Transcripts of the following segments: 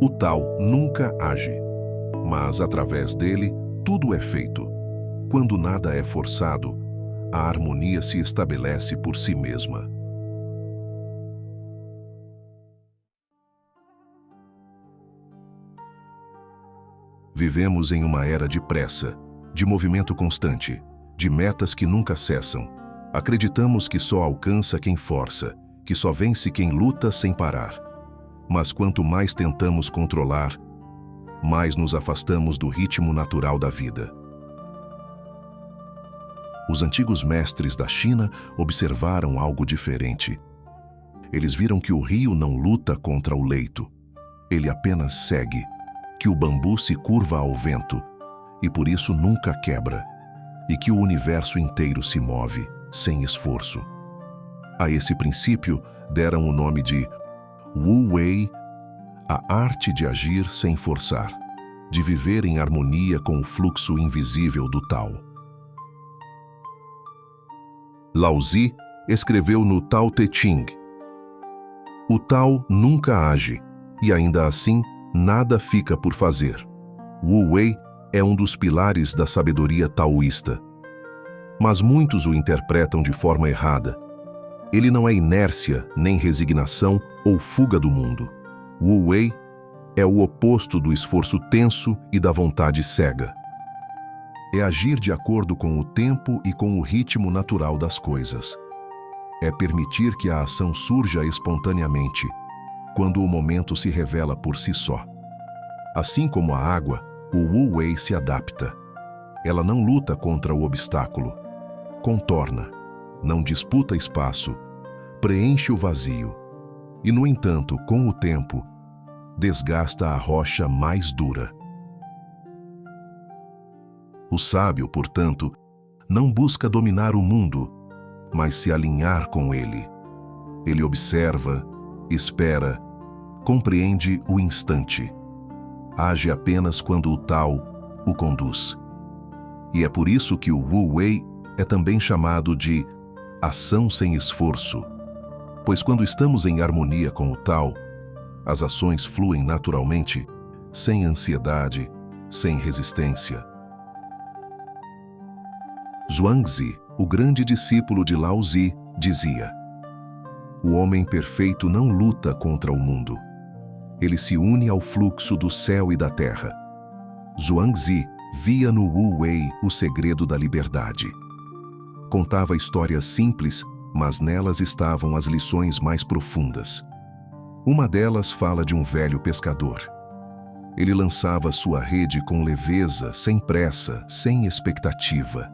O Tao nunca age, mas através dele tudo é feito. Quando nada é forçado, a harmonia se estabelece por si mesma. Vivemos em uma era de pressa, de movimento constante, de metas que nunca cessam. Acreditamos que só alcança quem força, que só vence quem luta sem parar. Mas quanto mais tentamos controlar, mais nos afastamos do ritmo natural da vida. Os antigos mestres da China observaram algo diferente. Eles viram que o rio não luta contra o leito. Ele apenas segue, que o bambu se curva ao vento e por isso nunca quebra, e que o universo inteiro se move sem esforço. A esse princípio deram o nome de Wu Wei, a arte de agir sem forçar, de viver em harmonia com o fluxo invisível do Tao. Lao Tzu escreveu no Tao Te Ching: o Tao nunca age, e ainda assim nada fica por fazer. Wu Wei é um dos pilares da sabedoria taoísta. Mas muitos o interpretam de forma errada. Ele não é inércia, nem resignação ou fuga do mundo. Wu Wei é o oposto do esforço tenso e da vontade cega. É agir de acordo com o tempo e com o ritmo natural das coisas. É permitir que a ação surja espontaneamente, quando o momento se revela por si só. Assim como a água, o Wu Wei se adapta. Ela não luta contra o obstáculo, contorna, não disputa espaço, preenche o vazio e, no entanto, com o tempo, desgasta a rocha mais dura. O sábio, portanto, não busca dominar o mundo, mas se alinhar com ele. Ele observa, espera, compreende o instante. Age apenas quando o Tao o conduz. E é por isso que o Wu Wei é também chamado de ação sem esforço, pois quando estamos em harmonia com o Tao, as ações fluem naturalmente, sem ansiedade, sem resistência. Zhuangzi, o grande discípulo de Lao Tzu, dizia: o homem perfeito não luta contra o mundo. Ele se une ao fluxo do céu e da terra. Zhuangzi via no Wu Wei o segredo da liberdade. Contava histórias simples, mas nelas estavam as lições mais profundas. Uma delas fala de um velho pescador. Ele lançava sua rede com leveza, sem pressa, sem expectativa.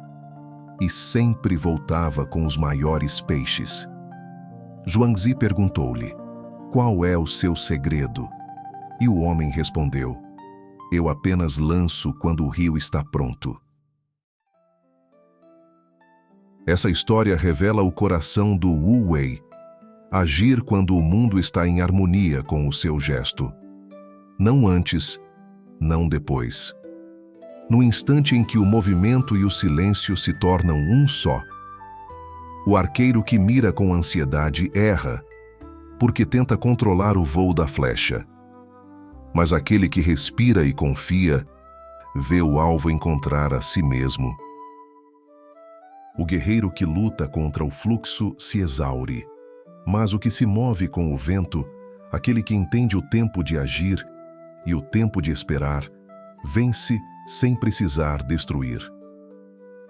E sempre voltava com os maiores peixes. Zhuangzi perguntou-lhe: qual é o seu segredo? E o homem respondeu: eu apenas lanço quando o rio está pronto. Essa história revela o coração do Wu Wei: agir quando o mundo está em harmonia com o seu gesto. Não antes, não depois. No instante em que o movimento e o silêncio se tornam um só. O arqueiro que mira com ansiedade erra, porque tenta controlar o voo da flecha. Mas aquele que respira e confia, vê o alvo encontrar a si mesmo. O guerreiro que luta contra o fluxo se exaure, mas o que se move com o vento, aquele que entende o tempo de agir e o tempo de esperar, vence sem precisar destruir.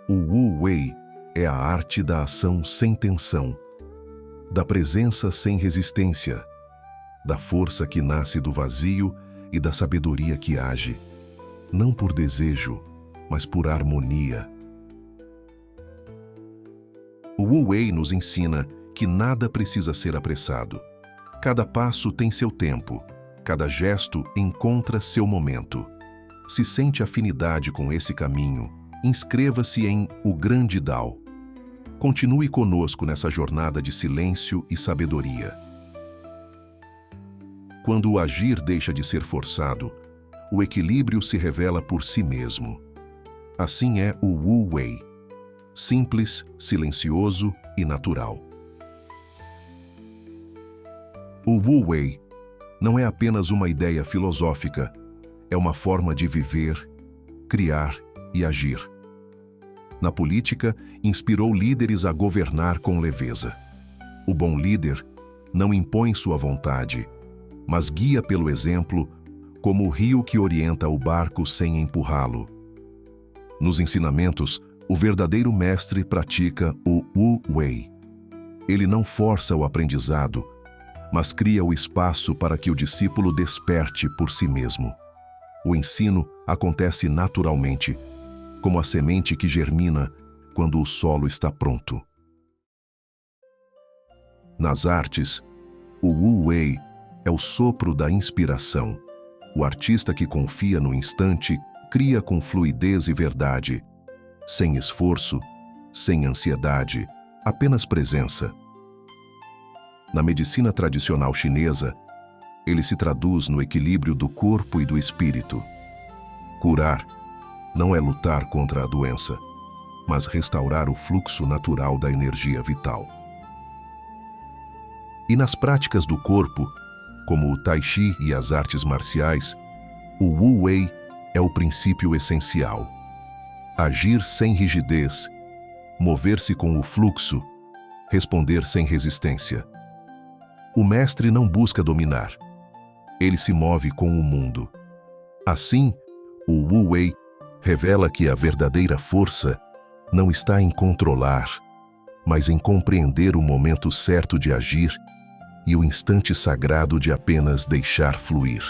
O Wu Wei é a arte da ação sem tensão, da presença sem resistência, da força que nasce do vazio e da sabedoria que age, não por desejo, mas por harmonia. O Wu Wei nos ensina que nada precisa ser apressado. Cada passo tem seu tempo, cada gesto encontra seu momento. Se sente afinidade com esse caminho, inscreva-se em O Grande Tao. Continue conosco nessa jornada de silêncio e sabedoria. Quando o agir deixa de ser forçado, o equilíbrio se revela por si mesmo. Assim é o Wu Wei, simples, silencioso e natural. O Wu Wei, não é apenas uma ideia filosófica, é uma forma de viver, criar e agir. Na política, inspirou líderes a governar com leveza. O bom líder não impõe sua vontade, mas guia pelo exemplo, como o rio que orienta o barco sem empurrá-lo. Nos ensinamentos, o verdadeiro mestre pratica o Wu Wei. Ele não força o aprendizado, mas cria o espaço para que o discípulo desperte por si mesmo. O ensino acontece naturalmente, como a semente que germina quando o solo está pronto. Nas artes, o Wu Wei é o sopro da inspiração. O artista que confia no instante cria com fluidez e verdade, sem esforço, sem ansiedade, apenas presença. Na medicina tradicional chinesa, ele se traduz no equilíbrio do corpo e do espírito. Curar não é lutar contra a doença, mas restaurar o fluxo natural da energia vital. E nas práticas do corpo, como o Tai Chi e as artes marciais, o Wu Wei é o princípio essencial. Agir sem rigidez, mover-se com o fluxo, responder sem resistência. O mestre não busca dominar, ele se move com o mundo. Assim, o Wu Wei revela que a verdadeira força não está em controlar, mas em compreender o momento certo de agir e o instante sagrado de apenas deixar fluir.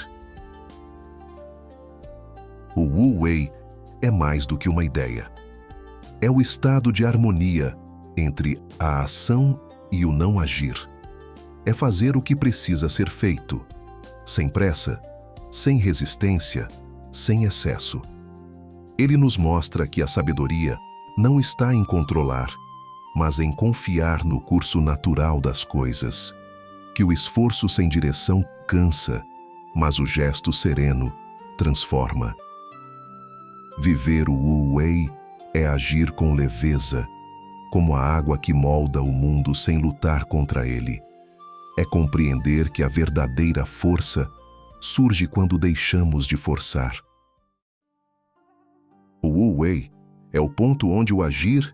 O Wu Wei é mais do que uma ideia. É o estado de harmonia entre a ação e o não agir. É fazer o que precisa ser feito, sem pressa, sem resistência, sem excesso. Ele nos mostra que a sabedoria não está em controlar, mas em confiar no curso natural das coisas. Que o esforço sem direção cansa, mas o gesto sereno transforma. Viver o Wu Wei é agir com leveza, como a água que molda o mundo sem lutar contra ele. É compreender que a verdadeira força surge quando deixamos de forçar. O Wu Wei é o ponto onde o agir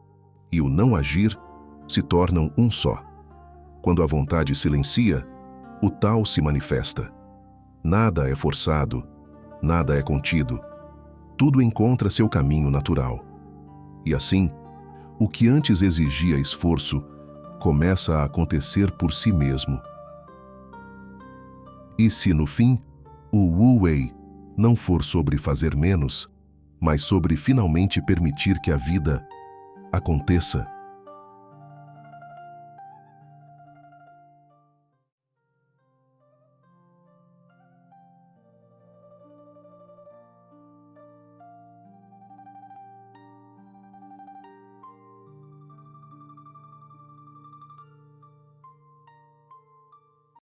e o não agir se tornam um só. Quando a vontade silencia, o Tao se manifesta. Nada é forçado, nada é contido. Tudo encontra seu caminho natural. E assim, o que antes exigia esforço começa a acontecer por si mesmo. E se no fim, o Wu Wei não for sobre fazer menos, mas sobre finalmente permitir que a vida aconteça,